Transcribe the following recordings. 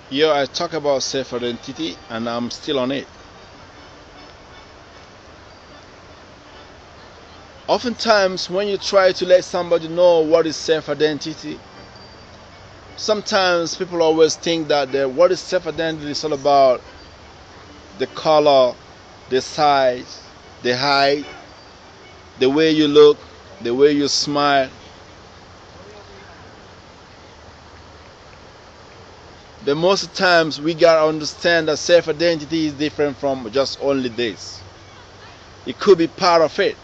Here I talk about self-identity and I'm still on it. Oftentimes when you try to let somebody know what is self-identity, sometimes people always think that what is self-identity is all about the color, the size, the height, the way you look, the way you smile. But most times we gotta understand that self-identity is different from just only this. It could be part of it.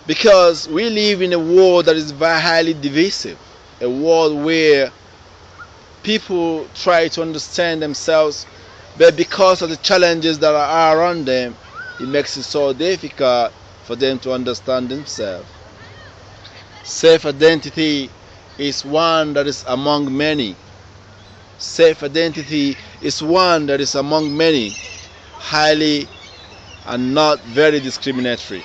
Because we live in a world that is very highly divisive. A world where people try to understand themselves, but because of the challenges that are around them, it makes it so difficult for them to understand themselves. Self-identity is one that is among many. Self-identity is one that is among many, highly and not very discriminatory.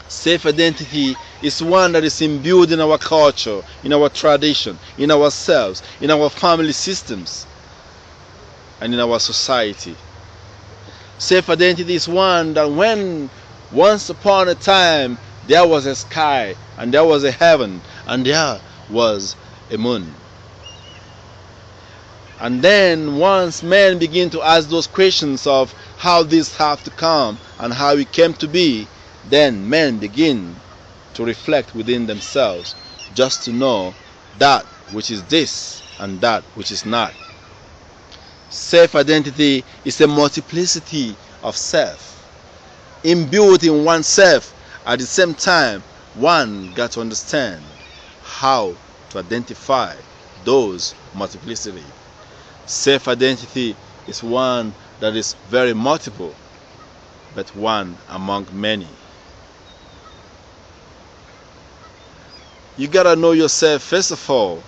Self-identity is one that is imbued in our culture, in our tradition, in ourselves, in our family systems, and in our society. Self-identity is one that when once upon a time there was a sky and there was a heaven and there was a moon. And then once men begin to ask those questions of how these have to come and how it came to be, then men begin to reflect within themselves just to know that which is this and that which is not. Self-identity is a multiplicity of self, imbued in oneself. At the same time, one got to understand how to identify those multiplicity. Self-identity is one that is very multiple, but one among many. You gotta know yourself first of all.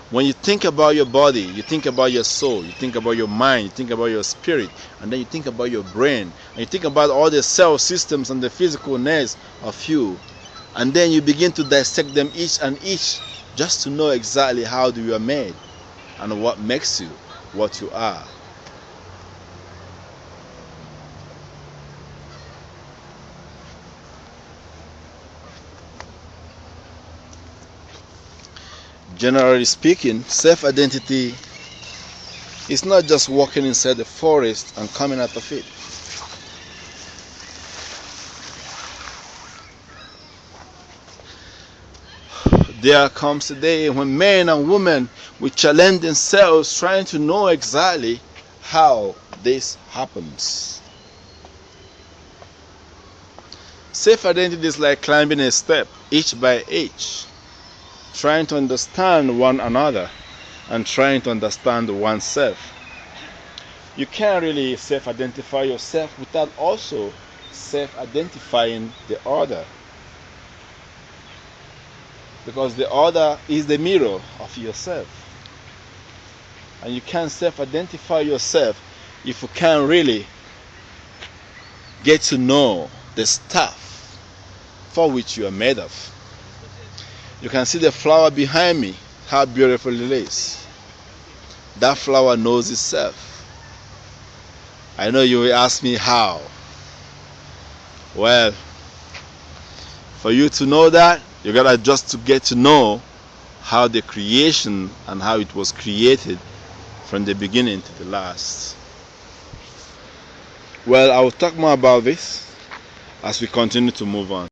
When you think about your body, you think about your soul, you think about your mind, you think about your spirit, and then you think about your brain, and you think about all the cell systems and the physicalness of you, and then you begin to dissect them each and each just to know exactly how you are made and what makes you what you are. Generally speaking, self-identity is not just walking inside the forest and coming out of it. There comes a day when men and women will challenge themselves trying to know exactly how this happens. Self-identity is like climbing a step, each by each, trying to understand one another and trying to understand oneself. You can't really self-identify yourself without also self-identifying the other, because the other is the mirror of yourself, and you can't self-identify yourself if you can't really get to know the stuff for which you are made of. You can see the flower behind me, how beautiful it is. That flower knows itself. I know you will ask me how. Well, for you to know that, you gotta just to get to know how the creation and how it was created from the beginning to the last. Well, I will talk more about this as we continue to move on.